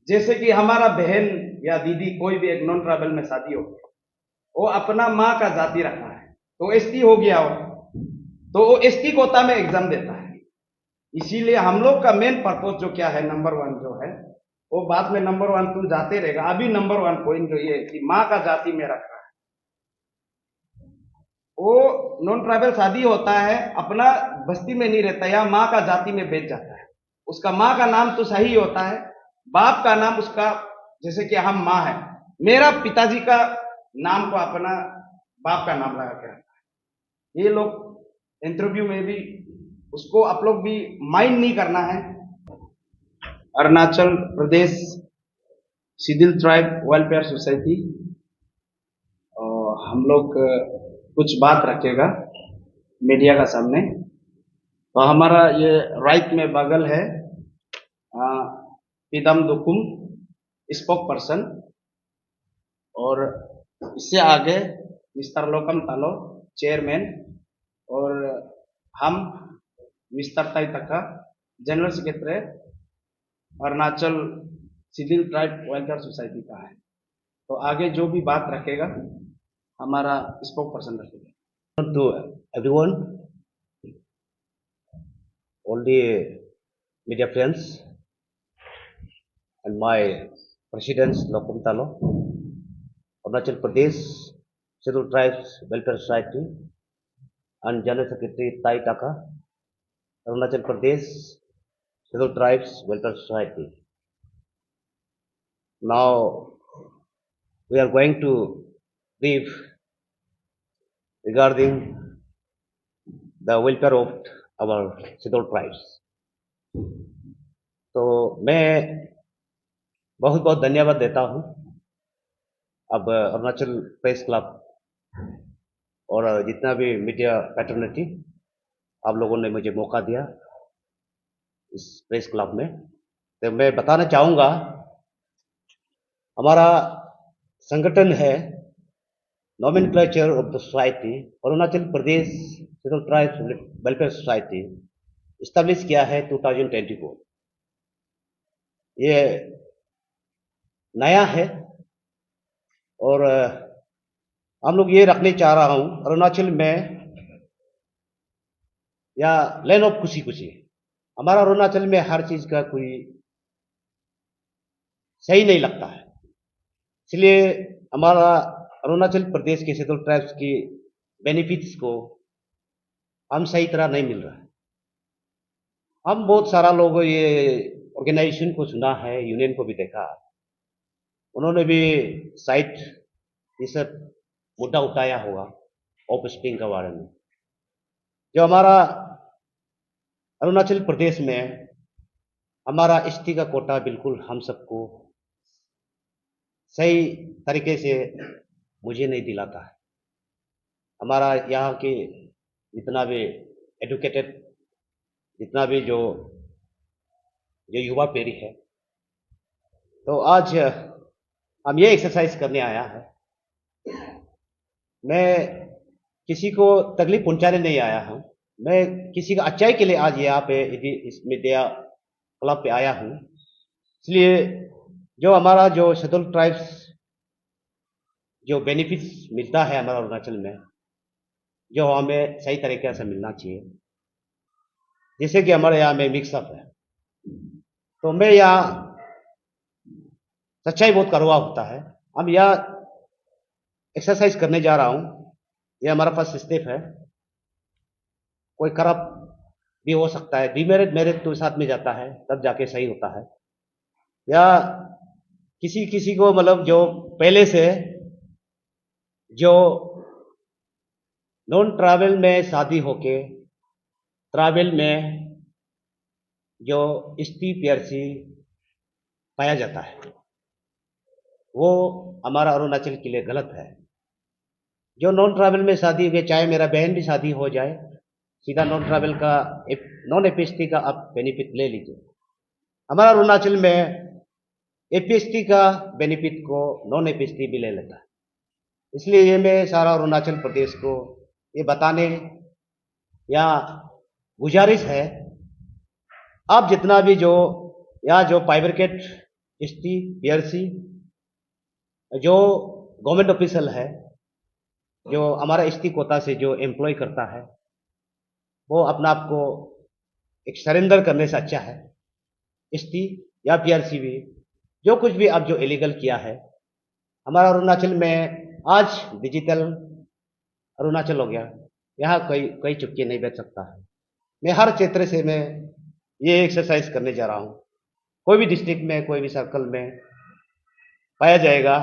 जैसे कि हमारा बहन या दीदी कोई भी एक नॉन ट्राइबल में शादी हो, वो अपना माँ का जाति रखा है तो एसटी हो गया हो, तो वो एसटी कोटा में एग्जाम देता है। इसीलिए हम लोग का मेन पर्पज जो क्या है, नंबर वन जो है, वो बाद में नंबर वन टू जाते रहेगा। अभी नंबर वन पॉइंट जो ये है कि माँ का जाति में रखा है। वो नॉन ट्राइबल शादी होता है, अपना बस्ती में नहीं रहता, या माँ का जाति में बेच जाता है। उसका माँ का नाम तो सही होता है, बाप का नाम उसका, जैसे कि हम माँ है, मेरा पिताजी का नाम को अपना बाप का नाम लगा के रखा है। ये लोग इंटरव्यू में भी उसको आप लोग भी माइंड नहीं करना है। Arunachal Pradesh सिडिल tribe welfare society हम लोग कुछ बात रखेगा मीडिया का सामने। तो हमारा ये राइट में बगल है पीदम दुकुम स्पोक पर्सन, और इससे आगे मिस्टर लोकम तालो चेयरमैन, और हम mister Tai Taka general secretary Arunachal civil tribe welfare society का है। तो आगे जो भी बात रखेगा हमारा स्पोक पर्सन रखेगा। To everyone, all the media friends, and my president Lokum Talo, Arunachal Pradesh Scheduled Tribes Welfare Society, and General Secretary Tai Taka, Arunachal Pradesh Scheduled Tribes Welfare Society. Now we are going to brief regarding the welfare of our scheduled tribes. तो मैं बहुत बहुत धन्यवाद देता हूं अब Arunachal press club और जितना भी मीडिया पैटर्निटी आप लोगों ने मुझे मौका दिया इस प्रेस क्लब में। तो मैं बताना चाहूँगा, हमारा संगठन है nomenclature of the society Arunachal Pradesh scheduled tribes welfare society establish किया है 2024। ये नया है और हम लोग ये रखने चाह रहा हूँ अरुणाचल में या लैंड ऑफ खुशी खुशी। हमारा अरुणाचल में हर चीज का कोई सही नहीं लगता है, इसलिए हमारा अरुणाचल प्रदेश के शेड्यूल्ड ट्राइब्स की बेनिफिट्स को हम सही तरह नहीं मिल रहा है। हम बहुत सारा लोग ये ऑर्गेनाइजेशन को सुना है, यूनियन को भी देखा, उन्होंने भी साइट ये सब मुद्दा उठाया होगा ऑफ स्प्रिंग के बारे में। जो हमारा अरुणाचल प्रदेश में हमारा एसटी का कोटा बिल्कुल हम सबको सही तरीके से मुझे नहीं दिलाता है। हमारा यहाँ के जितना भी एडुकेटेड, जितना भी जो युवा पीढ़ी है, तो आज हम ये एक्सरसाइज करने आया है। मैं किसी को तकलीफ पहुंचाने नहीं आया हूं, मैं किसी का अच्छाई के लिए आज यहाँ पे इस मीडिया क्लब पे आया हूं। इसलिए जो हमारा जो शेड्यूल्ड ट्राइब्स जो बेनिफिट्स मिलता है हमारा अरुणाचल में, जो हमें सही तरीके से मिलना चाहिए, जैसे कि हमारे यहाँ में मिक्सअप है, तो मैं यहाँ सच्चाई बहुत कड़वा होता है। हम यहाँ एक्सरसाइज करने जा रहा हूँ, ये हमारा फर्स्ट स्टेप है। कोई करप्ट भी हो सकता है, डीमेरिट मेरिट तो साथ में जाता है, तब जाके सही होता है। या किसी किसी को मतलब जो पहले से जो नॉन ट्रैवल में शादी होके ट्रैवल में जो एसटी पीआरसी पाया जाता है, वो हमारा अरुणाचल के लिए गलत है। जो नॉन ट्रैवल में शादी हुई, चाहे मेरा बहन भी शादी हो जाए, सीधा नॉन ट्रैवल का नॉन एपीएसटी का आप बेनिफिट ले लीजिए। हमारा अरुणाचल में एपीएसटी का बेनिफिट को नॉन एपीएसटी भी ले लेता है। इसलिए ये मैं सारा अरुणाचल प्रदेश को ये बताने या गुजारिश है, आप जितना भी जो या जो पाइब्रिकेट एसटी पीआरसी जो गवर्नमेंट ऑफिशियल है, जो हमारा एसटी कोटा से जो एम्प्लॉय करता है, वो अपना आप को एक सरेंडर करने से अच्छा है। एसटी या पीआरसी भी जो कुछ भी अब जो इलीगल किया है, हमारा अरुणाचल में आज डिजिटल अरुणाचल हो गया। यहाँ कोई कोई चुपके नहीं बैठ सकता है। मैं हर क्षेत्र से मैं ये एक्सरसाइज करने जा रहा हूँ। कोई भी डिस्ट्रिक्ट में, कोई भी सर्कल में पाया जाएगा,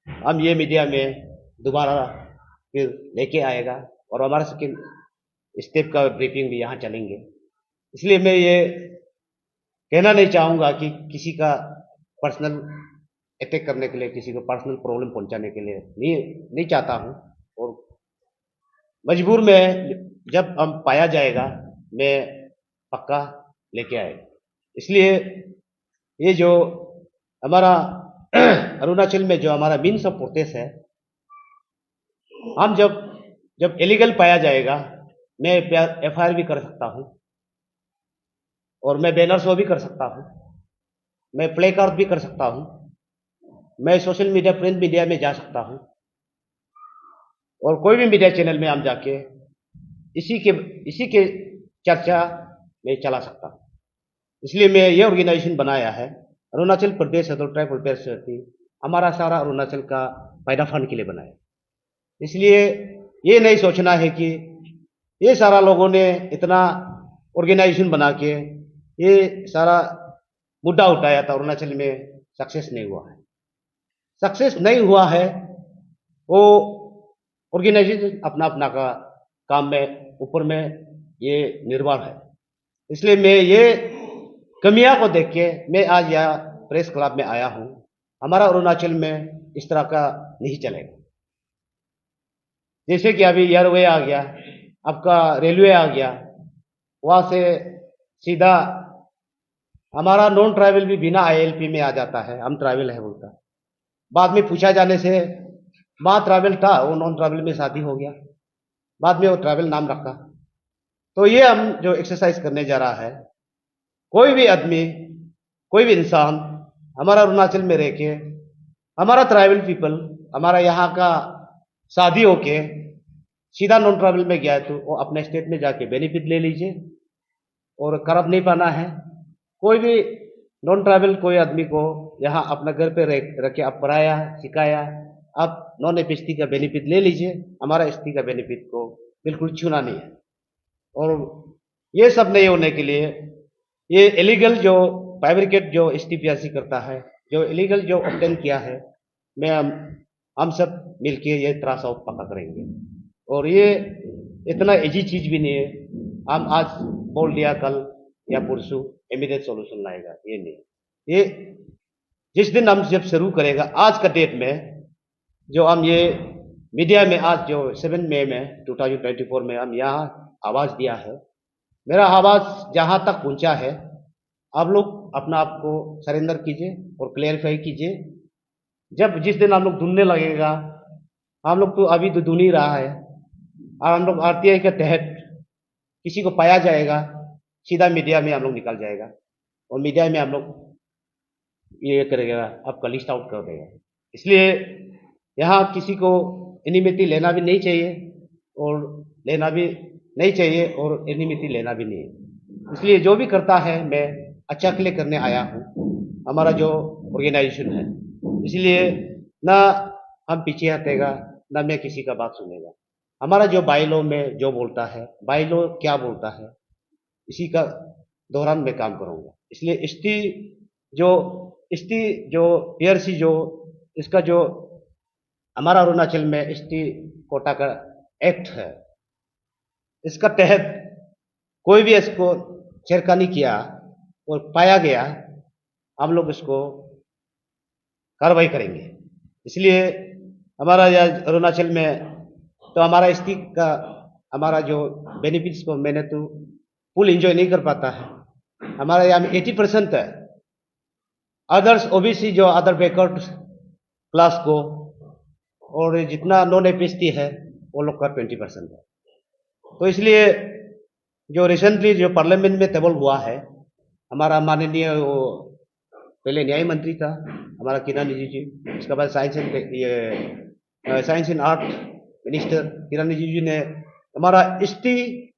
हम ये मीडिया में दोबारा फिर लेके आएगा और हमारा सेकेंड स्टेप का ब्रीफिंग भी यहाँ चलेंगे। इसलिए मैं ये कहना नहीं चाहूँगा कि किसी का पर्सनल अटैक करने के लिए, किसी को पर्सनल प्रॉब्लम पहुंचाने के लिए नहीं चाहता हूँ। और मजबूर में जब हम पाया जाएगा, मैं पक्का लेके आएगा। इसलिए ये जो हमारा अरुणाचल में जो हमारा मीन्स ऑफ प्रोटेस्ट है, हम जब इलीगल पाया जाएगा, मैं एफआईआर भी कर सकता हूँ और मैं बैनर शो भी कर सकता हूँ, मैं प्ले कार्ड भी कर सकता हूँ, मैं सोशल मीडिया, प्रिंट मीडिया में जा सकता हूँ और कोई भी मीडिया चैनल में हम जाके इसी के चर्चा में चला सकता हूँ। इसलिए मैं ये ऑर्गेनाइजेशन बनाया है, Arunachal Pradesh scheduled tribe welfare society. हमारा सारा अरुणाचल का फायदा फंड के लिए बनाया। इसलिए ये नहीं सोचना है कि ये सारा लोगों ने इतना ऑर्गेनाइजेशन बना के ये सारा मुद्दा उठाया था, अरुणाचल में सक्सेस नहीं हुआ है। सक्सेस नहीं हुआ है, वो ऑर्गेनाइजेशन अपना अपना का काम में ऊपर में ये निर्भर है। इसलिए मैं ये कमियां को देख के मैं आज यहाँ प्रेस क्लब में आया हूँ। हमारा अरुणाचल में इस तरह का नहीं चलेगा। जैसे कि अभी एयरवे आ गया, आपका रेलवे आ गया, वहाँ से सीधा हमारा नॉन ट्रैवल भी बिना आईएलपी में आ जाता है, हम ट्रैवल है बोलता। बाद में पूछा जाने से वहाँ ट्रैवल था, वो नॉन ट्रैवल में शादी हो गया, बाद में वो ट्रैवल नाम रखा। तो ये हम जो एक्सरसाइज करने जा रहा है, कोई भी आदमी, कोई भी इंसान हमारा अरुणाचल में रह के, हमारा ट्राइबल पीपल हमारा यहाँ का शादी होके सीधा नॉन ट्रैवल में गया तो वो अपने स्टेट में जाके बेनिफिट ले लीजिए और करप नहीं पाना है। कोई भी नॉन ट्रैवल कोई आदमी को यहाँ अपना घर पे रख के आप पढ़ाया सिखाया, आप नॉन एपीएसटी का बेनिफिट ले लीजिए, हमारा एसटी का बेनिफिट को बिल्कुल छूना नहीं है। और ये सब नहीं होने के लिए ये इलीगल जो फाइब्रिकेट जो एसटीपीआरसी करता है, जो इलीगल जो ऑब्टेन किया है, मैं हम सब मिलके ये त्रास आउट पक्का करेंगे। और ये इतना इजी चीज भी नहीं है, हम आज बोल दिया कल या परसों इमीडिएट सॉल्यूशन लाएगा, ये नहीं। ये जिस दिन हम जब शुरू करेगा, आज का डेट में जो हम ये मीडिया में आज जो 7 मई में 2024 में हम यहाँ आवाज दिया है, मेरा आवाज जहां तक पहुंचा है, आप लोग अपना आप को सरेंडर कीजिए और क्लेरिफाई कीजिए। जब जिस दिन हम लोग ढूंढने लगेगा, हम लोग तो अभी तो ढूंढ ही रहा है, और हम लोग आरटीआई के तहत किसी को पाया जाएगा, सीधा मीडिया में हम लोग निकल जाएगा और मीडिया में हम लोग ये करेगा, आपका लिस्ट आउट कर देगा। इसलिए यहाँ किसी को एनिमिटी लेना भी नहीं चाहिए और लेना भी नहीं चाहिए और एनिमिटी लेना भी नहीं है। इसलिए जो भी करता है, मैं अच्छा के लिए करने आया हूँ, हमारा जो ऑर्गेनाइजेशन है। इसलिए ना हम पीछे हटेगा, ना मैं किसी का बात सुनेगा। हमारा जो बाईलॉ में जो बोलता है, बाईलॉ क्या बोलता है, इसी का दौरान मैं काम करूँगा। इसलिए एसटी जो पीआरसी जो इसका जो हमारा अरुणाचल में एसटी कोटा का एक्ट है, इसका तहत कोई भी इसको छेड़खानी किया और पाया गया, हम लोग इसको कार्रवाई करेंगे। इसलिए हमारा यह अरुणाचल में तो हमारा एसटी का हमारा जो बेनिफिट्स को मैंने तो फुल एंजॉय नहीं कर पाता है। हमारा यहाँ में 80% है, अदर्स ओबीसी जो अदर बैकवर्ड क्लास को, और जितना नॉन एपीएसटी है वो लोग का 20% है। तो इसलिए जो रिसेंटली जो पार्लियामेंट में टेबल हुआ है, हमारा माननीय पहले न्याय मंत्री था हमारा किरण रिजिजू, उसके बाद साइंस एंड आर्ट मिनिस्टर किरण रिजिजू ने हमारा एसटी,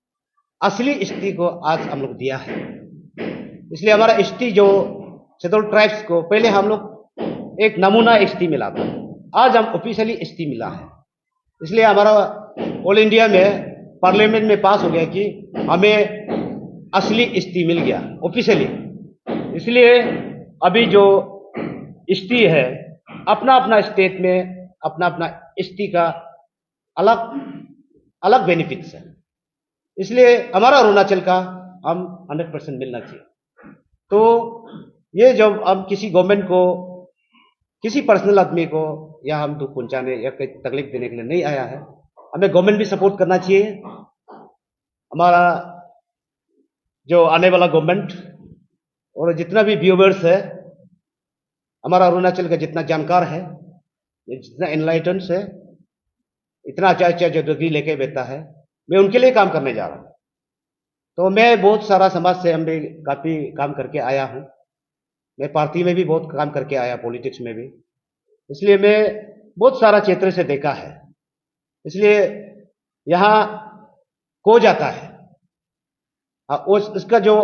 असली एसटी को आज हम लोग दिया है। इसलिए हमारा एसटी जो शेड्यूल्ड ट्राइब्स को पहले हम लोग एक नमूना एसटी मिला था, आज हम ऑफिशियली एसटी मिला है। इसलिए हमारा ऑल इंडिया में पार्लियामेंट में पास हो गया कि हमें असली एसटी मिल गया ऑफिशियली। इसलिए अभी जो एसटी है अपना अपना स्टेट में अपना अपना एसटी का अलग अलग बेनिफिट्स है। इसलिए हमारा अरुणाचल का हम 100% मिलना चाहिए। तो ये जब हम किसी गवर्नमेंट को, किसी पर्सनल आदमी को या हम दुख पहुंचाने या कोई तकलीफ देने के लिए नहीं आया है। हमें गवर्नमेंट भी सपोर्ट करना चाहिए। हमारा जो आने वाला गवर्नमेंट और जितना भी व्यूवर्स है, हमारा अरुणाचल का जितना जानकार है, जितना एनलाइटेंस है, इतना अच्छा अच्छा जो डिग्री लेके बैठा है, मैं उनके लिए काम करने जा रहा हूँ। तो मैं बहुत सारा समाज से हम भी काफ़ी काम करके आया हूँ। मैं पार्टी में भी बहुत काम करके आया, पॉलिटिक्स में भी। इसलिए मैं बहुत सारा क्षेत्र से देखा है। इसलिए यहाँ खो जाता है इसका जो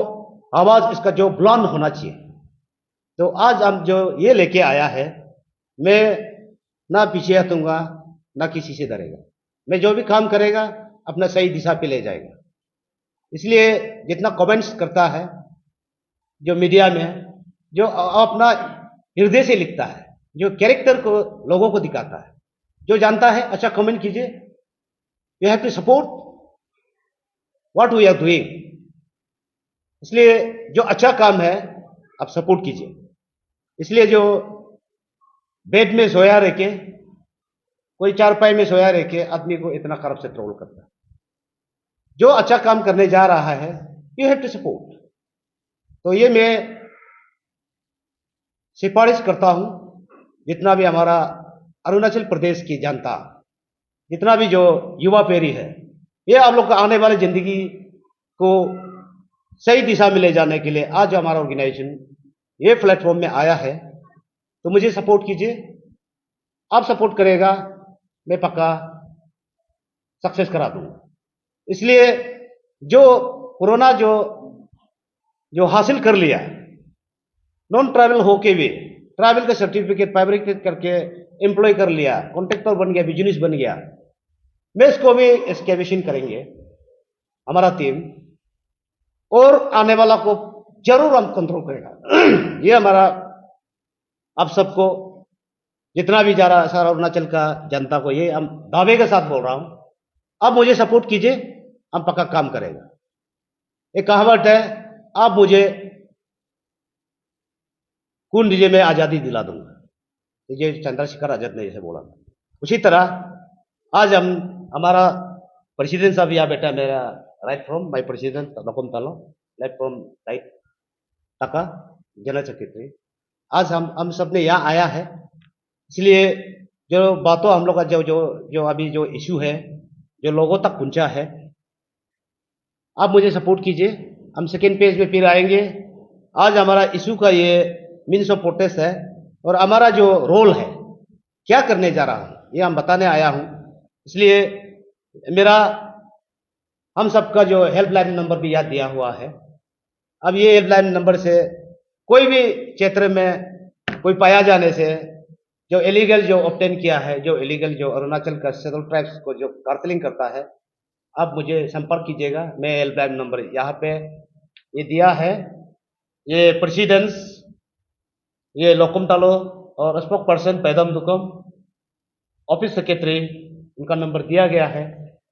आवाज़, इसका जो बुलंद होना चाहिए। तो आज हम जो ये लेके आया है, मैं ना पीछे हटूंगा ना किसी से डरेगा। मैं जो भी काम करेगा अपना सही दिशा पे ले जाएगा। इसलिए जितना कमेंट्स करता है जो मीडिया में, जो अपना हृदय से लिखता है, जो कैरेक्टर को लोगों को दिखाता है, जो जानता है, अच्छा कमेंट कीजिए। You have to support what we are doing. इसलिए जो अच्छा काम है आप सपोर्ट कीजिए। इसलिए जो बेड में सोया रह के, कोई चारपाई में सोया रह के आदमी को इतना खराब से ट्रोल करता है, जो अच्छा काम करने जा रहा है यू हैव टू सपोर्ट। तो ये मैं सिफारिश करता हूं, जितना भी हमारा अरुणाचल प्रदेश की जनता, जितना भी जो युवा पीढ़ी है, ये आप लोग का आने वाली जिंदगी को सही दिशा में ले जाने के लिए आज हमारा ऑर्गेनाइजेशन ये प्लेटफॉर्म में आया है। तो मुझे सपोर्ट कीजिए। आप सपोर्ट करेगा, मैं पक्का सक्सेस करा दूंगा। इसलिए जो कोरोना जो हासिल कर लिया, नॉन ट्रैवल होके भी ट्रैवल का सर्टिफिकेट फैब्रिकेट करके एम्प्लॉय कर लिया, कॉन्ट्रैक्टर बन गया, बिजनेस बन गया, मैं इसको भी एस्केवेशन करेंगे हमारा टीम, और आने वाला को जरूर हम कंट्रोल करेगा। ये हमारा आप सबको, जितना भी जा रहा सारा अरुणाचल का जनता को, ये हम दावे के साथ बोल रहा हूं। आप मुझे सपोर्ट कीजिए, हम पक्का काम करेगा। एक कहावत है, आप मुझे खून दीजिए मैं आजादी दिला दूंगा, ये चंद्रशेखर आजाद ने जैसे बोला था। उसी तरह आज हम हमारा प्रेसिडेंट साहब यहाँ बैठा, मेरा राइट फ्रॉम माय प्रेसिडेंट लोकम तालो, लेफ्ट फ्रॉम राइट टाका जनरल सेक्रेटरी। आज हम सब ने यहाँ आया है। इसलिए जो बातों हम लोग का जो अभी जो इशू है, जो लोगों तक पहुंचा है, आप मुझे सपोर्ट कीजिए। हम सेकेंड पेज में फिर आएंगे। आज हमारा इशू का ये मीन्स ऑफ प्रोटेस्ट है, और हमारा जो रोल है, क्या करने जा रहा हूँ, ये हम बताने आया हूँ। इसलिए मेरा हम सबका जो हेल्पलाइन नंबर भी याद दिया हुआ है। अब ये हेल्पलाइन नंबर से कोई भी क्षेत्र में कोई पाया जाने से, जो इलीगल जो ऑब्टेन किया है, जो इलीगल जो अरुणाचल का शेड्यूल्ड ट्राइब्स को जो कार्टलिंग करता है, आप मुझे संपर्क कीजिएगा। मैं हेल्पलाइन नंबर यहाँ पे ये दिया है, ये प्रेसिडेंट्स, ये लोकम तालो और spoke person पैदम Duqm, office secretary, उनका नंबर दिया गया है।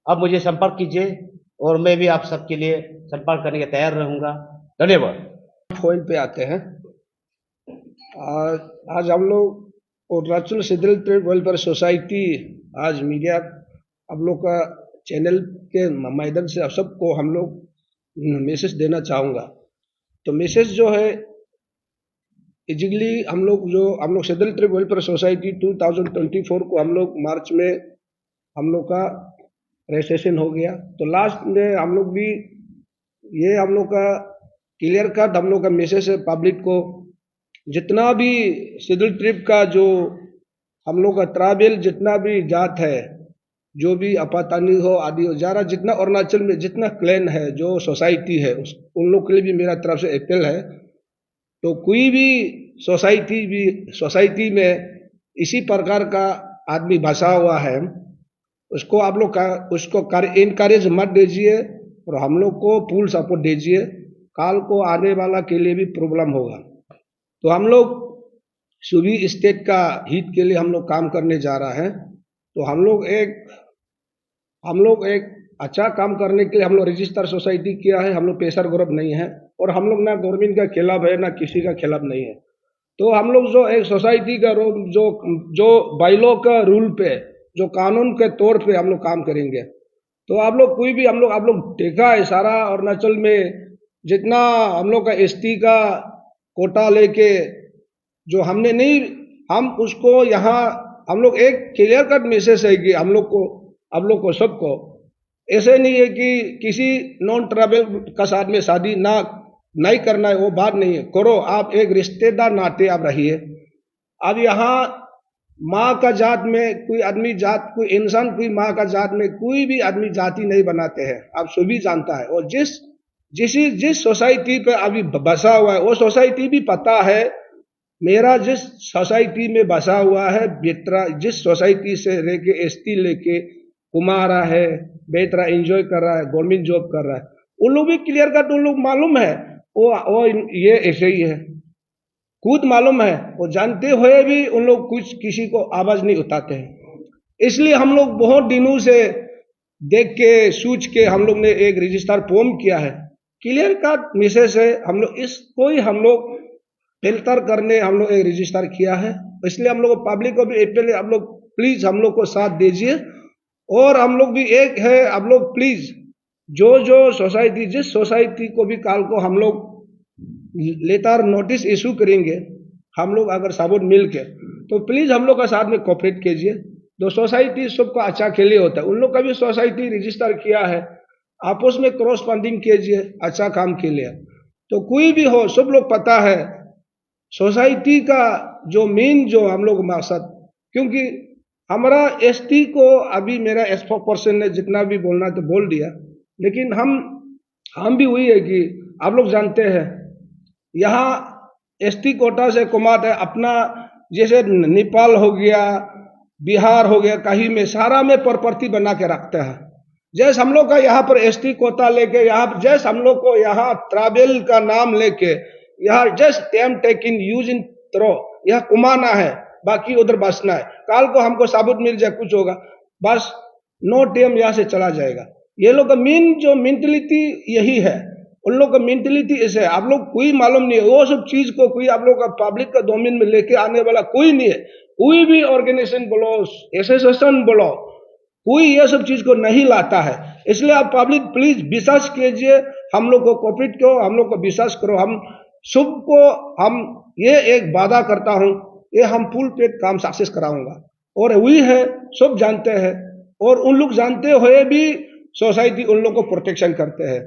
आप मुझे संपर्क कीजिए और मैं भी आप सबके लिए संपर्क करने के तैयार रहूंगा। धन्यवाद। पॉइंट पे आते हैं। आज हम लोग Arunachal scheduled tribe welfare society, आज मीडिया आप लोग का चैनल के माध्यम से आप सबको हम लोग मैसेज देना चाहूँगा। तो मैसेज जो है, इजिकली हम लोग शेड्यूल्ड ट्राइब वेलफेयर सोसाइटी 2024 को हम लोग मार्च में हम लोग का रजिस्ट्रेशन हो गया। तो लास्ट में हम लोग भी ये हम लोग का क्लियर कट हम लोग का मैसेज है पब्लिक को जितना भी शेड्यूल ट्रिब का जो हम लोग का ट्राइबल जितना भी जात है, जो भी अपातानी हो आदि हो, ज़्यादा जितना अरुणाचल में जितना क्लैन है, जो सोसाइटी है, उन लोग के लिए भी मेरा तरफ से अपील है। तो कोई भी सोसाइटी में इसी प्रकार का आदमी बसा हुआ है, उसको आप लोग उसको इनकरेज मत दीजिए और हम लोग को फुल सपोर्ट दीजिए। काल को आने वाला के लिए भी प्रॉब्लम होगा। तो हम लोग सभी स्टेट का हित के लिए हम लोग काम करने जा रहा है। तो हम लोग एक अच्छा काम करने के लिए हम लोग रजिस्टर सोसाइटी किया है। हम लोग प्रेशर ग्रुप नहीं है और हम लोग ना गवर्नमेंट का खिलाफ है ना किसी का खिलाफ नहीं है। तो हम लोग जो एक सोसाइटी का जो बाइलॉ का रूल पे, जो कानून के तौर पे हम लोग काम करेंगे। तो आप लोग कोई भी आप लोग देखा है सारा अरुणाचल में जितना हम लोग का एसटी का कोटा लेके जो हमने नहीं, हम उसको यहाँ हम लोग एक क्लियर कट मैसेज है कि हम लोग को सबको ऐसे नहीं है कि किसी नॉन ट्राइबल का साथ में शादी नहीं करना है, वो बात नहीं है, करो। आप एक रिश्तेदार नाते आप रहिए। अब यहाँ माँ का जात में कोई आदमी कोई इंसान कोई माँ का जात में कोई भी आदमी जाति नहीं बनाते हैं, आप सभी जानता है। और जिस सोसाइटी पे अभी बसा हुआ है वो सोसाइटी भी पता है। मेरा जिस सोसाइटी में बसा हुआ है बेतरा, जिस सोसाइटी से लेके एसटी लेके कुमारा है, बेतरा एंजॉय कर रहा है, गवर्नमेंट जॉब कर रहा है, उन लोग भी क्लियर कट उन लोग मालूम है वो ये ऐसे ही है, खुद मालूम है। वो जानते हुए भी उन लोग कुछ किसी को आवाज नहीं उठाते हैं। इसलिए हम लोग बहुत दिनों से देख के सोच के हम लोग ने एक रजिस्टर फॉर्म किया है। क्लियर कट मैसेज है, हम लोग फिल्टर करने हम लोग एक रजिस्टर किया है। इसलिए हम लोग पब्लिक को भी अपील है, आप लोग प्लीज हम लोग को साथ दीजिए। और हम लोग भी एक है, आप लोग प्लीज जो सोसाइटी जिस सोसाइटी को भी काल को हम लोग लेटर नोटिस इशू करेंगे, हम लोग अगर सबूत मिल के, तो प्लीज हम लोग का साथ में कोऑपरेट कीजिए। तो सोसाइटी सबका अच्छा के लिए होता है, उन लोग का भी सोसाइटी रजिस्टर किया है, आपस में क्रॉस फंडिंग कीजिए अच्छा काम के लिए। तो कोई भी हो, सब लोग पता है सोसाइटी का जो मेन जो हम लोग मकसद, क्योंकि हमारा एसटी को अभी मेरा पर्सन ने जितना भी बोलना तो बोल दिया, लेकिन हम भी वही है कि आप लोग जानते हैं यहाँ एसटी कोटा से कमाते है अपना, जैसे नेपाल हो गया, बिहार हो गया, कहीं में सारा में प्रॉपर्टी बना के रखते हैं। जैसे हम लोग का यहाँ पर एसटी कोटा लेके यहाँ जैसे हम लोग को यहाँ ट्राइबल का नाम लेके यहाँ just time taking use and throw यहाँ कुमाना है, बाकी उधर बसना है। काल को हमको साबुत मिल जाए कुछ होगा, बस नो टेम यहाँ से चला जाएगा। ये लोग का मेन जो मेंटलिटी यही है, उन लोग का मेंटलिटी ऐसे है। आप लोग कोई मालूम नहीं है वो सब चीज को, कोई आप लोग का पब्लिक का डोमेन में लेके आने वाला कोई नहीं है। कोई भी ऑर्गेनाइजेशन बोलो, एसोसिएशन बोलो, कोई ये सब चीज को नहीं लाता है। इसलिए आप पब्लिक प्लीज विश्वास कीजिए, हम लोग को कोऑपरेट करो, हम लोग को विश्वास करो। हम सबको हम ये एक वादा करता हूं, ये हम फुल पेड काम सक्सेस कराऊंगा। और वही है, सब जानते हैं और उन लोग जानते हुए भी सोसाइटी उन लोग को प्रोटेक्शन करते हैं।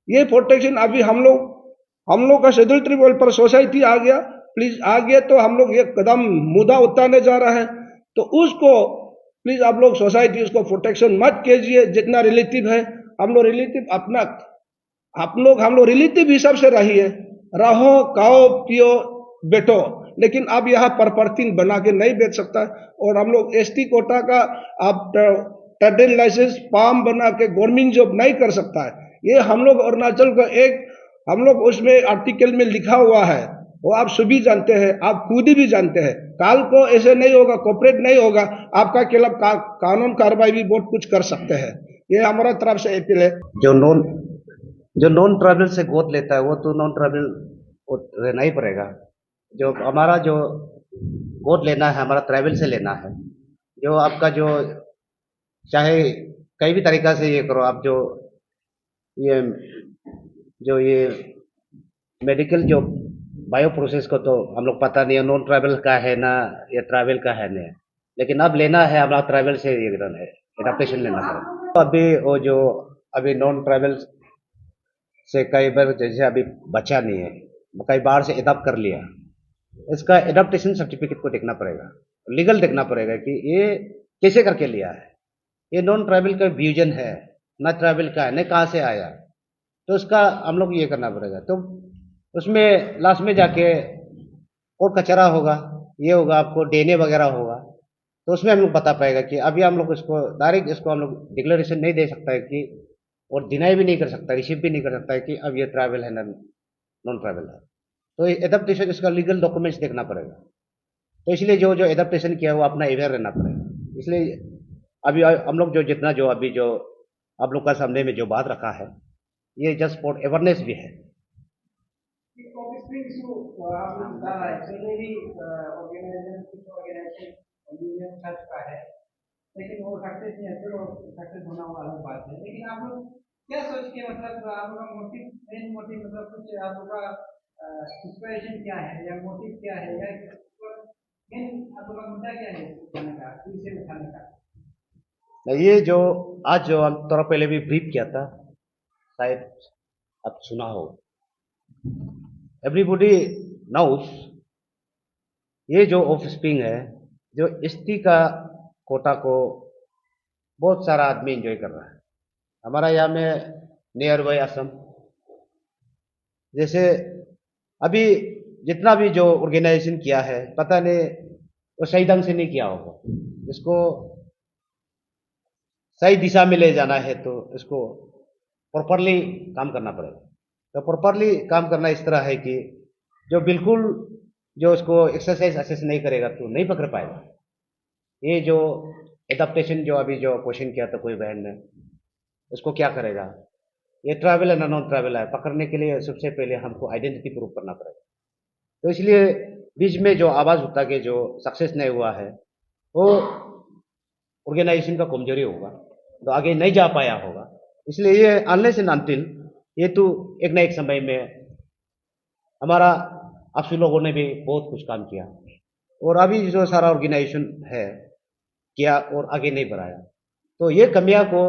ये प्रोटेक्शन अभी हम लोग का शेड्यूल ट्राइब वेलफेयर सोसाइटी आ गया, प्लीज आ गया तो हम लोग एक कदम मुद्दा उठाने जा रहा है। तो उसको प्लीज आप लोग सोसाइटी उसको प्रोटेक्शन मत कीजिए। जितना रिलेटिव है हम लोग रिलेटिव हम लोग रिलेटिव हिसाब से रहो, खाओ पियो बैठो, लेकिन अब यहाँ प्रॉपर्टी बना के नहीं बेच सकता। और हम लोग एसटी कोटा का आप ट्रेड लाइसेंस फार्म बना के गवर्नमेंट जॉब नहीं कर सकता है। ये हम लोग अरुणाचल का हम लोग उसमें आर्टिकल में लिखा हुआ है, वो आप सभी जानते हैं, आप खुद ही भी जानते हैं। काल को ऐसे नहीं होगा, कोऑपरेट नहीं होगा, आपका खिलाफ कानून कार्रवाई भी बहुत कुछ कर सकते हैं। ये हमारा तरफ से अपील है। जो नॉन ट्राइबल से गोद लेता है वो तो नॉन ट्राइबल रहना ही पड़ेगा। जो हमारा जो गोद लेना है हमारा ट्राइबल से लेना है। जो आपका जो चाहे कई भी तरीका से ये करो, आप ये मेडिकल जो बायो प्रोसेस को तो हम लोग पता नहीं है नॉन ट्राइबल का है ना या ट्राइबल का है नहीं, लेकिन अब लेना है हमारा ट्राइबल से एडप्टेशन लेना है। तो अभी वो जो अभी नॉन ट्राइबल से कई बार जैसे अभी बचा नहीं है, कई बार से एडप्ट कर लिया, इसका एडाप्टेशन सर्टिफिकेट को देखना पड़ेगा, लीगल देखना पड़ेगा कि ये कैसे करके लिया है, ये नॉन ट्राइबल का विजन है ना, ट्राइबल का है, न कहाँ से आया, तो उसका हम लोग ये करना पड़ेगा। तो उसमें लास्ट में जाके कोर्ट कचहरा होगा, ये होगा, आपको डीएनए वगैरह होगा, तो उसमें हम लोग बता पाएगा कि अभी हम लोग इसको डायरेक्ट इसको हम लोग डिक्लेरेशन नहीं दे सकता है कि, और डिनाई भी नहीं कर सकता, रिसीव भी नहीं कर सकता है कि अब ये ट्राइबल है ना नॉन ट्राइबल है। तो एडेप्टेशन इसका लीगल डॉक्यूमेंट्स देखना पड़ेगा। तो इसलिए जो जो एडेप्टेशन किया है वो अपना अवेयर रहना पड़ेगा। इसलिए अभी हम लोग जो जितना जो अभी जो आप लोग का सामने में जो बात रखा है, ये जस्ट फॉर अवेयरनेस भी है। लेकिन वो सक्सेस नहीं है, फिर वो सक्सेस होना वो अलग बात है। लेकिन आप लोग क्या सोच के, मतलब आप लोग का मोटिव, मेन मोटिव, मतलब कुछ आप लोग का इंस्पिरेशन क्या है या मोटिव क्या है, या मेन आप लोग का मुद्दा क्या है उठाने का, इसे उठाने का? ये जो आज जो हम थोड़ा पहले भी ब्रीफ किया था, शायद आप सुना हो, एवरीबॉडी नाउस, ये जो ऑफ स्प्रिंग है, जो एसटी का कोटा को बहुत सारा आदमी एंजॉय कर रहा है। हमारा यहाँ में नियर बाई असम, जैसे अभी जितना भी जो ऑर्गेनाइजेशन किया है, पता नहीं वो सही ढंग से नहीं किया होगा। इसको सही दिशा में ले जाना है तो इसको प्रॉपरली काम करना पड़ेगा। तो प्रॉपरली काम करना इस तरह है कि जो बिल्कुल जो उसको एक्सरसाइज अच्छे से नहीं करेगा तो नहीं पकड़ पाएगा। ये जो एडाप्टेशन जो अभी जो क्वेश्चन किया था कोई बहन ने, उसको क्या करेगा, ये ट्रैवल है ना नॉन ट्रैवल है, पकड़ने के लिए सबसे पहले हमको आइडेंटिटी प्रूव करना पड़ेगा। तो इसलिए बीच में जो आवाज़ उठा के जो सक्सेस नहीं हुआ है, वो ऑर्गेनाइजेशन का कमजोरी होगा, तो आगे नहीं जा पाया होगा। इसलिए ये अनलेस एंड अनटिल, ये तो एक ना एक समय में हमारा आप लोगों ने भी बहुत कुछ काम किया, और अभी जो सारा ऑर्गेनाइजेशन है किया और आगे नहीं बढ़ाया, तो ये कमियां को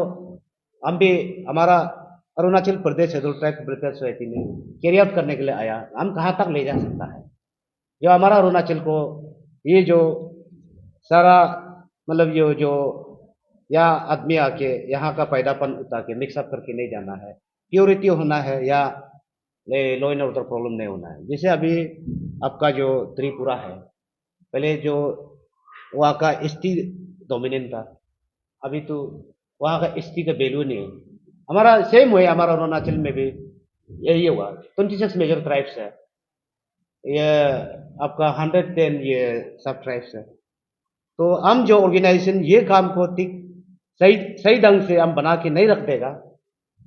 हम भी हमारा Arunachal Pradesh schedule tribe welfare society में कैरी आउट करने के लिए आया। हम कहाँ तक ले जा सकता है, जो हमारा अरुणाचल को ये जो सारा मतलब ये जो यहाँ आदमी आके यहाँ का पैदापन उठा के मिक्सअप करके नहीं जाना है, प्योरिटी होना है या लॉ एंड ऑर्डर प्रॉब्लम नहीं होना है। जैसे अभी आपका जो त्रिपुरा है, पहले जो वहाँ का एसटी डोमिनेंट था, अभी तो वहाँ का एसटी का वैल्यू नहीं है। हमारा सेम हुआ, हमारा अरुणाचल में भी यही हुआ। 26 मेजर ट्राइब्स है, ये आपका 110 ये सब ट्राइब्स है। तो हम जो ऑर्गेनाइजेशन ये काम को ठीक सही ढंग से हम बना के नहीं रख देगा,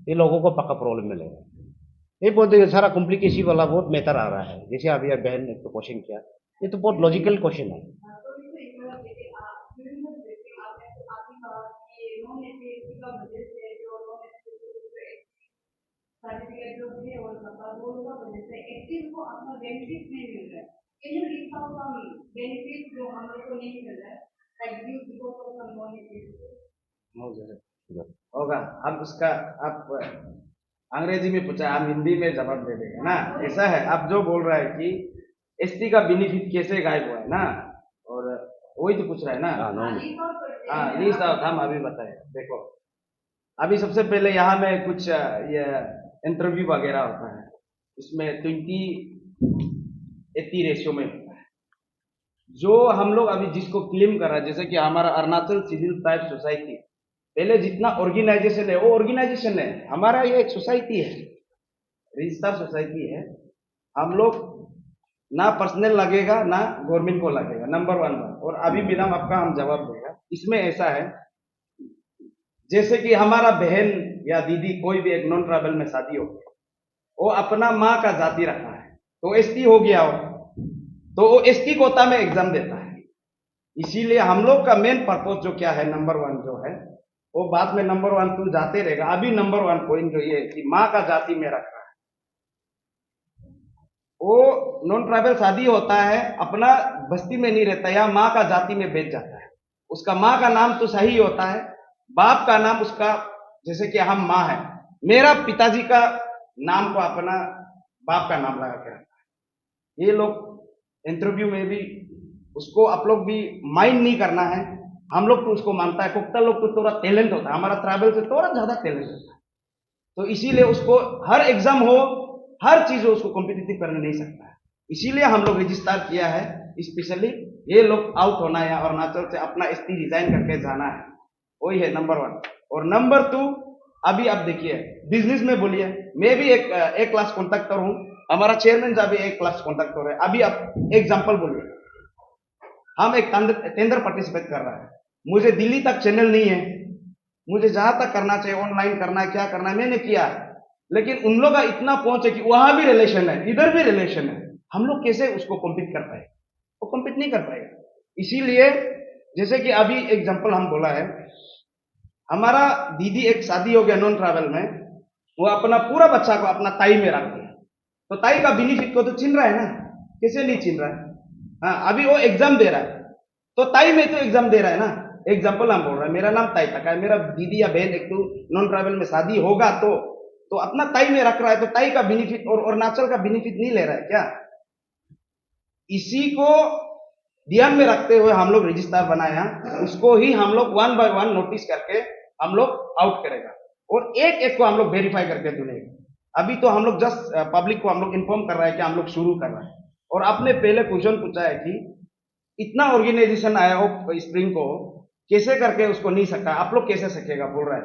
ये लोगों को पक्का प्रॉब्लम मिलेगा। ये बहुत सारा कॉम्प्लिकेशन वाला बहुत मैटर आ रहा है। जैसे अभी आप बहन ने तो क्वेश्चन किया, ये तो बहुत लॉजिकल क्वेश्चन है। सर्टिफिकेट जो भी है वो वो लोग का वजह से एक्टिव को अपना बेनिफिट नहीं मिल रहा है। इन रिक्शा का बेनिफिट जो हम लोग को नहीं मिल रहा है, एग्जीव बिकॉज ऑफ सम बेनिफिट होगा। अब उसका आप अंग्रेजी में पूछा, हम हिंदी में जवाब दे देंगे ना। ऐसा है, आप जो बोल रहा है कि एसटी का बेनिफिट कैसे गायब हुआ है ना, और वही तो पूछ रहा है ना। हाँ, लिस्ट आउट हम अभी बताए। देखो, अभी सबसे पहले यहाँ में कुछ ये इंटरव्यू वगैरह होता है, इसमें 20-80 रेशियो में होता है। जो हम लोग अभी जिसको क्लेम कर रहा है, जैसे कि हमारा अरुणाचल सिविल ट्राइब सोसाइटी, पहले जितना ऑर्गेनाइजेशन है वो ऑर्गेनाइजेशन है, हमारा ये एक सोसाइटी है, रजिस्टर सोसाइटी है। हम लोग ना पर्सनल लगेगा ना गवर्नमेंट को लगेगा, नंबर 1 बात। और अभी बिना आपका हम जवाब देगा। इसमें ऐसा है, जैसे कि हमारा बहन या दीदी कोई भी एक नॉन ट्राइबल में शादी हो गया, वो अपना माँ का जाति रखा है, तो एसटी हो गया हो, तो वो एसटी कोटा में एग्जाम देता है। इसीलिए हम लोग का मेन पर्पज जो क्या है, नंबर 1 जो है, वो बाद में नंबर 1 तू जाते रहेगा। अभी नंबर 1 पॉइंट जो ये कि माँ का जाति में रखा है। वो नॉन ट्राइबल शादी होता है, अपना बस्ती में नहीं रहता, या माँ का जाति में बेच जाता है। उसका माँ का नाम तो सही होता है, बाप का नाम उसका, जैसे कि हम माँ है, मेरा पिताजी का नाम को अपना बाप का नाम लगा के रखा है। ये लोग इंटरव्यू में भी उसको आप लोग भी माइंड नहीं करना है। हम लोग तो उसको मानता है, कुत्ता लोग तो थोड़ा टैलेंट होता है, हमारा ट्रैवल से थोड़ा ज्यादा टैलेंट होता है, तो इसीलिए उसको हर एग्जाम हो, हर चीज हो, उसको कॉम्पिटिटिव करने नहीं सकता है। इसीलिए हम लोग रजिस्टर किया है स्पेशली, ये लोग आउट होना है, अरुणाचल से अपना एसटी रिजाइन करके जाना है, वही है नंबर 1। और नंबर 2, अभी आप देखिए बिजनेस में बोलिए, मैं भी एक क्लास कॉन्ट्रैक्टर हूँ, हमारा चेयरमैन साहब भी एक क्लास कॉन्ट्रैक्टर है। अभी आप एग्जाम्पल बोलिए, हम एक टेंडर पार्टिसिपेट कर रहा है, मुझे दिल्ली तक चैनल नहीं है, मुझे जहां तक करना चाहिए ऑनलाइन करना है, क्या करना है मैंने किया, लेकिन उन लोग का इतना पहुंच है कि वहां भी रिलेशन है, इधर भी रिलेशन है, हम लोग कैसे उसको कॉम्पीट कर पाए? वो कॉम्पीट नहीं कर पाएगा। इसीलिए जैसे कि अभी एग्जाम्पल हम बोला है, हमारा दीदी एक शादी हो गया नॉन ट्रैवल में, वो अपना पूरा बच्चा को अपना ताई में रख दिया, तो ताई का बेनिफिट को तो छीन रहा है ना, कैसे नहीं छीन रहा है? हाँ, अभी वो एग्जाम दे रहा है, तो ताई में तो एग्जाम दे रहा है ना। एग्जाम्पल हम बोल रहे हैं, मेरा नाम ताई तक है, मेरा दीदी या बहन एक तो नॉन ट्रैवल में शादी होगा तो अपना ताई में रख रहा है, तो ताई का बेनिफिट और अरुणाचल का बेनिफिट नहीं ले रहा है क्या? इसी को ध्यान में रखते हुए हम लोग रजिस्टर बनाया, उसको ही हम लोग 1 by 1 नोटिस करके हम लोग आउट करेगा, और एक एक को हम लोग वेरीफाई करके चुनेगा। अभी तो हम लोग जस्ट पब्लिक को हम लोग इन्फॉर्म कर रहे हैं कि हम लोग शुरू कर रहे हैं। और आपने पहले क्वेश्चन पूछा है कि इतना ऑर्गेनाइजेशन आया हो स्प्रिंग को, कैसे करके उसको नहीं सकता, आप लोग कैसे सकेगा बोल रहा है।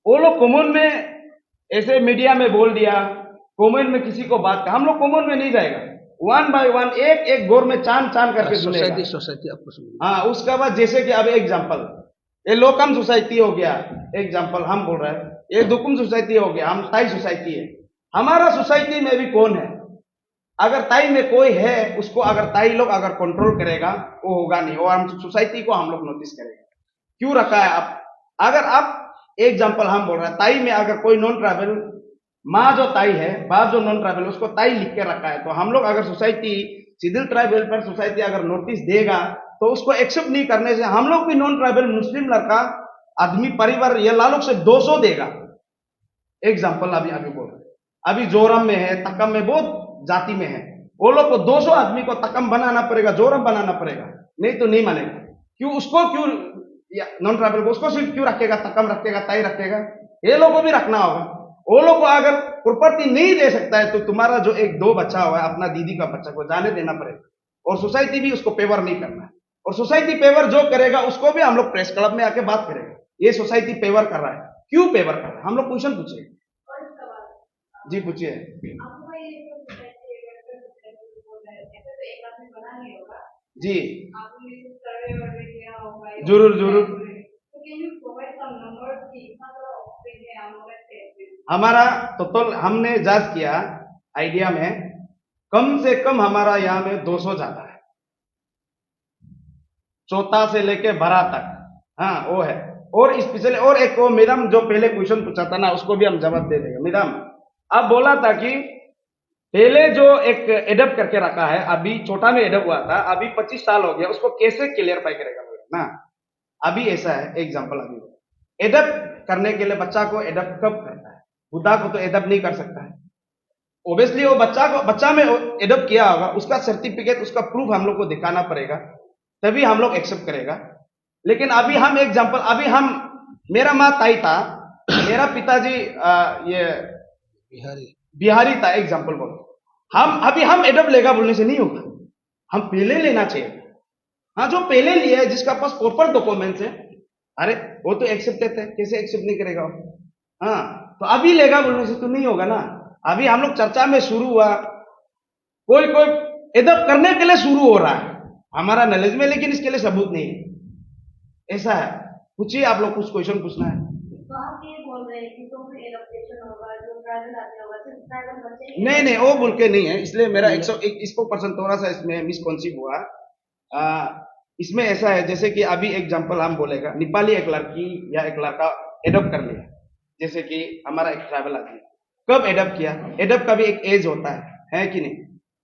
वो लोग कॉमन में ऐसे मीडिया में बोल दिया, कॉमन में किसी को बात, हम लोग कॉमन में नहीं जाएगा, 1 by 1 एक एक गोर में चांद करके सोसाइटी आपको समझ। हाँ, उसके बाद जैसे कि अब एग्जाम्पल ये लोकम सोसाइटी हो गया, एग्जाम्पल हम बोल रहे हैं, ये दुकुम सोसाइटी हो गया, हम ताई सोसाइटी है, हमारा सोसाइटी में भी कौन है? अगर ताई में कोई है, उसको अगर ताई लोग अगर कंट्रोल करेगा वो होगा नहीं, और हम सोसाइटी को हम लोग नोटिस करेगा। क्यों रखा है आप? अगर आप एग्जाम्पल हम बोल रहे हैं, ताई में अगर कोई नॉन ट्रैवल, माँ जो ताई है, बाप जो नॉन ट्रैवल, उसको ताई लिख के रखा है, तो हम लोग अगर society civil tribe welfare society अगर नोटिस देगा तो उसको एक्सेप्ट नहीं करने से हम लोग भी नॉन ट्राइबल मुस्लिम लड़का आदमी परिवार ये लालूक से 200 देगा। एग्जाम्पल अभी बोल रहे, अभी जोरम में है, तकम में, बहुत जाति में है, वो लोग को 200 आदमी को तकम बनाना पड़ेगा, जोरम बनाना पड़ेगा, नहीं तो नहीं मानेगा। क्यों? उसको क्यों नॉन ट्राइबल को उसको सिर्फ क्यों रखेगा, तकम रखेगा, ताई रखेगा? ये लोग को भी रखना होगा। वो लोग को अगर प्रॉपर्टी नहीं दे सकता है तो तुम्हारा जो एक 2 बच्चा हुआ है अपना दीदी का बच्चा को जाने देना पड़ेगा, और सोसाइटी भी उसको पेवर नहीं करना है, और सोसाइटी पेवर जो करेगा उसको भी हम लोग प्रेस क्लब में आके बात करेगा, ये सोसाइटी पेवर कर रहा है, क्यों पेवर कर रहा है, हम लोग क्वेश्चन पूछेंगे। जी पूछिए। जी जरूर। हमारा टोटल हमने जांच किया आइडिया में, कम से कम हमारा यहाँ में 200 जाता है, चौथा से लेके 12 तक। हाँ वो है। और स्पेशली और एक वो मैडम जो पहले क्वेश्चन पूछा था ना, उसको भी हम जवाब दे देंगे। मैडम अब बोला था कि पहले जो एक एडप्ट करके रखा है, अभी छोटा में एडप्ट हुआ था, अभी 25 साल हो गया, उसको कैसे क्लियर पाई करेगा ना? अभी ऐसा है एग्जाम्पल, अभी एडप्ट करने के लिए बच्चा को एडप्ट कब करता है? बुढ़ा को तो एडप्ट नहीं कर सकता है, ओबियसली वो बच्चा में एडप्ट किया होगा, उसका सर्टिफिकेट, उसका प्रूफ हम लोग को दिखाना पड़ेगा, तभी हम लोग एक्सेप्ट करेगा। लेकिन अभी हम एग्जाम्पल, अभी हम, मेरा माँ ताई था, मेरा पिताजी ये बिहारी था, एग्जाम्पल बोलो, हम एडप्ट लेगा बोलने से नहीं होगा, हम पहले लेना चाहिए। हाँ, जो पहले लिया है, जिसका पास प्रॉपर डॉक्यूमेंट्स है, अरे वो तो एक्सेप्टेड है, कैसे एक्सेप्ट नहीं करेगा? हाँ, तो अभी लेगा बोलने से तो नहीं होगा ना। अभी हम लोग चर्चा में शुरू हुआ, कोई एडप्ट करने के लिए शुरू हो रहा है हमारा नॉलेज में, लेकिन इसके लिए सबूत नहीं है, ऐसा है। पूछिए, आप लोग कुछ क्वेश्चन पूछना है? तो आप ये बोल रहे हैं कि तो फिर एडप्टेशन होगा, जो ट्राइबल आते होगा, सिर्फ ट्राइबल बच्चे नहीं, वो बोल के नहीं है, इसलिए मेरा 100% थोड़ा सा इसमें मिसकॉन्सेप्ट हुआ। इसमें ऐसा है, जैसे कि अभी एग्जांपल हम बोलेगा, नेपाली एक लड़की या एक लड़का एडप्ट कर लिया, जैसे कि हमारा एक ट्राइबल आदमी, कब एडप्ट किया? एडप्ट का भी एक एज होता है कि नहीं?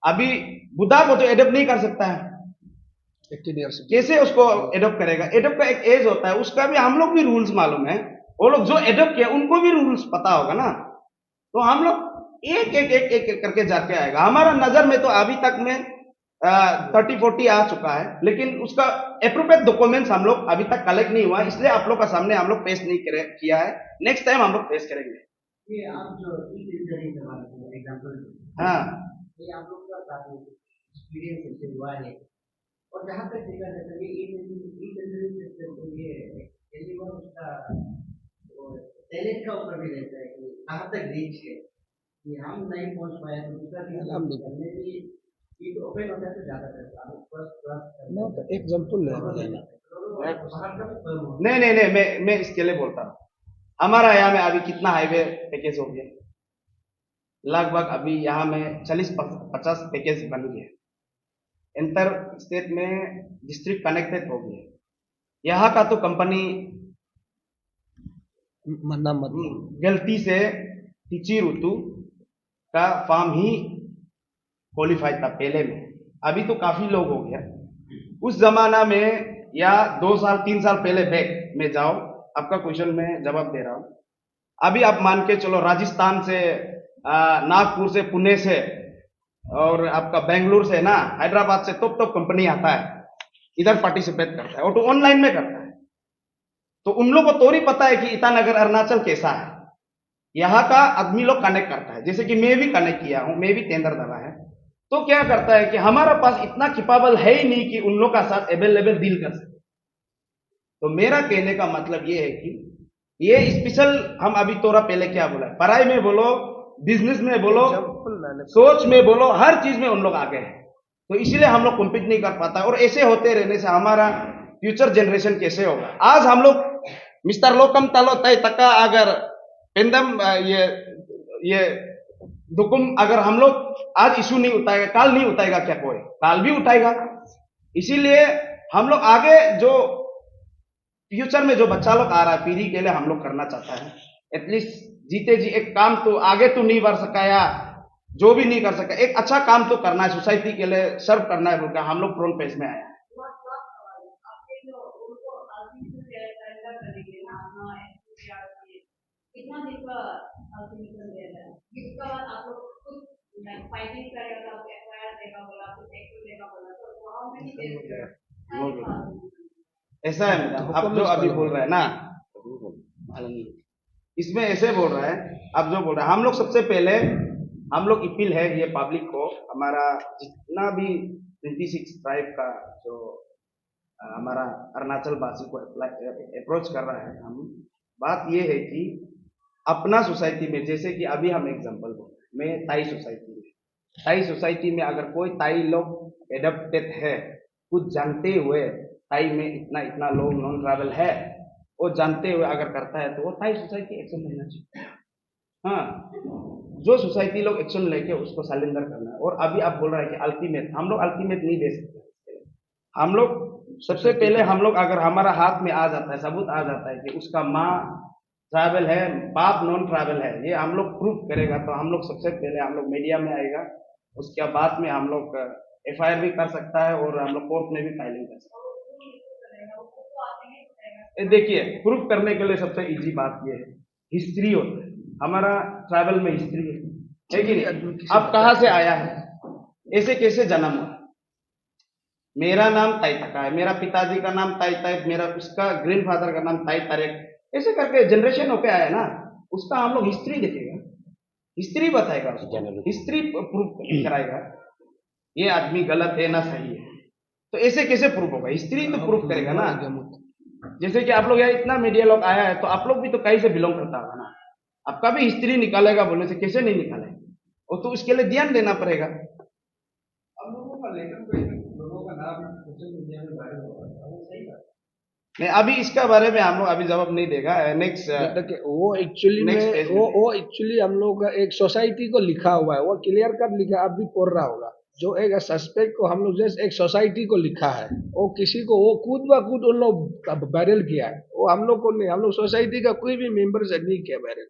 अभी बुढ़ा को तो एडप्ट नहीं कर सकता है, 18 ईयर्स कैसे उसको एडप्ट करेगा? एडप्ट का एक एज होता है, उसका भी हम लोग भी रूल्स मालूम है, वो लोग जो एडप्ट किया उनको भी रूल्स पता होगा ना। तो हम लोग एक करके जाके आएगा। हमारा नजर में तो अभी तक में 30-40 आ चुका है, लेकिन उसका अप्रोप्रिएट डॉक्यूमेंट्स हम लोग अभी तक कलेक्ट नहीं हुआ, इसलिए आप लोग का सामने हम लोग पेश नहीं किया है। नेक्स्ट टाइम हम लोग पेश करेंगे। ये आप जो एग्जाम्पल, हाँ, ये आप लोग का काफी एक्सपीरियंस से हुआ है, और जहाँ तक देखा जाता है कि ये एलिवर उसका टैलेंट का ऊपर भी रहता है कि कहाँ तक रीच है, कि हम नहीं पहुँच पाए तो दूसरा भी करने भी ये तो ओपन होता है तो ज़्यादा करता है फर्स्ट एग्जाम्पल नहीं नहीं नहीं, मैं इसके लिए बोलता हूँ। हमारा यहाँ में अभी कितना हाईवे पैकेज हो गया, लगभग अभी यहाँ में 40-50 पैकेज बन गए, इंटर स्टेट में डिस्ट्रिक्ट कनेक्टेड हो गए। यहाँ का तो कंपनी गलती से टिची ऋतु का फार्म ही क्वालिफाइड था पहले में, अभी तो काफी लोग हो गया। उस जमाना में या 2 साल 3 साल पहले बैक में जाओ, आपका क्वेश्चन में जवाब दे रहा हूं। अभी आप मान के चलो राजस्थान से, नागपुर से, पुणे से और आपका बेंगलुरु से ना, हैदराबाद से टॉप कंपनी आता है, इधर पार्टिसिपेट करता है और तो ऑनलाइन में करता है। तो उन लोग को तो ही पता है कि ईटानगर अरुणाचल कैसा है, यहाँ का आदमी लोग कनेक्ट करता है। जैसे कि मैं भी कनेक्ट किया हूं, मैं भी टेंडर दबा है, तो क्या करता है कि हमारा पास इतना कैपेबल है ही नहीं कि उन लोग का साथ अवेलेबल डील कर सके। तो मेरा कहने का मतलब ये है कि ये स्पेशल, हम अभी तोरा पहले क्या बोला, पढ़ाई में बोलो, बिजनेस में बोलो, सोच में बोलो, हर चीज में उन लोग आगे हैं। तो इसलिए हम लोग कॉम्पीट नहीं कर पाता, और ऐसे होते रहने से हमारा फ्यूचर जनरेशन कैसे होगा। आज हम लोग मिस्टर लोकम तालो तय तका अगर पेंदम ये दुकुम अगर हम लोग आज इशू नहीं उठाएगा, काल नहीं उठाएगा क्या? कोई काल भी उठाएगा। इसीलिए हम लोग आगे जो फ्यूचर में जो बच्चा लोग आ रहा है पीढ़ी के लिए हम लोग करना चाहता है, एटलीस्ट जीते जी एक काम तो आगे तो नहीं बढ़ सका या जो भी नहीं कर सका, एक अच्छा काम तो करना है, सोसाइटी के लिए सर्व करना है, बोलकर हम लोग फ्रंट पेज में आया है। कितना दिन का निकल गया, जिसका बाद आप लोग कुछ फाइटिंग करेगा, एफआईआर देगा बोला, कुछ एक्शन देगा बोला, तो हाउ मेनी डेज? ऐसा है मैडम, आप जो अभी बोल रहे हैं ना, इसमें ऐसे बोल रहे हैं, आप जो बोल रहे हैं, हम लोग सबसे पहले हम लोग अपील है ये पब्लिक को, हमारा जितना भी 26 ट्राइब का जो हमारा अरुणाचल वासी को अप्रोच कर रहा है, हम बात ये है कि अपना सोसाइटी में, जैसे कि अभी हम एग्जांपल बोल रहे हैं, मैं ताई सोसाइटी में अगर कोई ताई लोग एडप्टेड है, कुछ जानते हुए ताई में इतना लोग नॉन ट्रैवल है, वो जानते हुए अगर करता है तो वो ताई सोसाइटी एक्शन लेना चाहिए। हाँ, जो सोसाइटी लोग एक्शन लेके उसको सरेंडर करना है। और अभी आप बोल रहे हैं कि अल्टीमेट, हम लोग अल्टीमेट नहीं दे सकते। हम लोग सबसे पहले हम लोग अगर हमारा हाथ में आ जाता है, सबूत आ जाता है कि उसका माँ ट्रैवल है, बाप नॉन ट्रैवल है, ये हम लोग प्रूफ करेगा, तो हम लोग सबसे पहले हम लोग मीडिया में आएगा, उसके बाद में हम लोग एफआईआर भी कर सकता है और हम लोग कोर्ट में भी फाइलिंग कर सकते हैं। देखिए, प्रूफ करने के लिए सबसे इजी बात ये है, हिस्ट्री होता है, हमारा ट्रैवल में हिस्ट्री है कि नहीं? अब कहाँ से आया है, ऐसे कैसे जन्म हुआ, मेरा नाम ताई तका है, मेरा पिताजी का नाम ताई ताई, मेरा उसका ग्रैंडफादर का नाम ताई तारेक, ऐसे करके जनरेशन होके आया ना, उसका हम लोग हिस्ट्री देखेगा, हिस्ट्री बताएगा, हिस्ट्री प्रूफ कराएगा, ये आदमी गलत है ना सही है, तो ऐसे कैसे प्रूफ होगा? हिस्ट्री तो प्रूफ करेगा ना। जैसे कि आप लोग यहाँ इतना मीडिया लोग आया है, तो आप लोग भी तो कहीं से बिलोंग करता होगा ना, आपका भी हिस्ट्री निकालेगा, बोलने से कैसे नहीं निकालेगा, वो तो उसके लिए ध्यान देना पड़ेगा। हम लोगों का लोगों का नाम सोशल मीडिया में वायरल हो रहा है, वो सही बात नहीं, अभी इसका बारे में हम लोग अभी जवाब नहीं देगा। नेक्स्ट वो एक्चुअली में वो एक्चुअली हम लोग का एक सोसाइटी को लिखा हुआ है, वो क्लियर कट लिखा, आप भी पढ़ रहा होगा, जो एक सस्पेक्ट को हम लोग जैसे एक सोसाइटी को लिखा है, वो किसी को वो खुद ब खुद उन लोग वायरल किया है, वो हम लोग को नहीं, हम लोग सोसाइटी का कोई भी मेंबर से नहीं किया वायरल।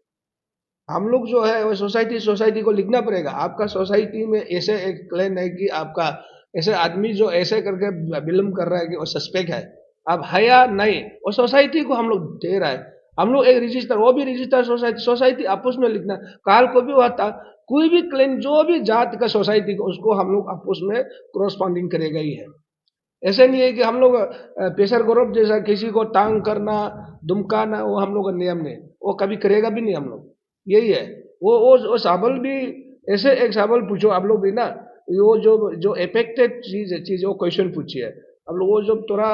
हम लोग जो है वो सोसाइटी को लिखना पड़ेगा, आपका सोसाइटी में ऐसे एक क्लेम है कि आपका ऐसे आदमी जो ऐसे करके बिलोंग कर रहा है कि वो सस्पेक्ट है, अब है या नहीं, वो सोसाइटी को हम लोग दे रहा है। हम लोग एक रजिस्टर, वो भी रजिस्टर सोसाइटी आपस में लिखना, काल को भी हुआ था कोई भी क्लेम जो भी जात का सोसाइटी को उसको हम लोग आपस में क्रॉसपॉन्डिंग करेगा ही है। ऐसे नहीं है कि हम लोग प्रेशर ग्रुप जैसा किसी को टांग करना धमकाना वो हम लोग का नियम नहीं, वो कभी करेगा भी नहीं हम लोग। यही है वो सवाल भी ऐसे एक सवाल पूछो आप लोग भी ना, वो जो इफेक्टेड चीज वो क्वेश्चन पूछिए आप लोग। वो जो थोड़ा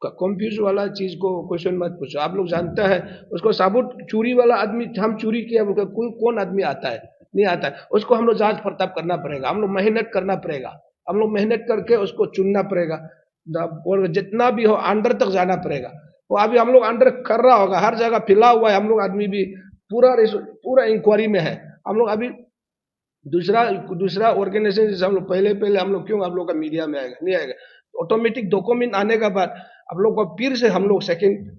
कंफ्यूज वाला चीज को क्वेश्चन मत पूछो। आप लोग जानते हैं उसको साबुत चोरी वाला आदमी हम चोरी किया कोई कौन आदमी आता है, नहीं आता है। उसको हम लोग जांच पड़ताल करना पड़ेगा, हम लोग मेहनत करना पड़ेगा, हम लोग मेहनत करके उसको चुनना पड़ेगा और जितना भी हो अंडर तक जाना पड़ेगा। वो अभी हम लोग अंडर कर रहा होगा, हर जगह फैला हुआ है, हम लोग आदमी भी पूरा इंक्वायरी में है। हम लोग अभी दूसरा ऑर्गेनाइजेशन से हम लोग पहले हम लोग क्यों आप लोग का मीडिया में आएगा, नहीं आएगा। ऑटोमेटिक डॉक्यूमेंट आने के बाद आप लोग को फिर से हम लोग सेकेंड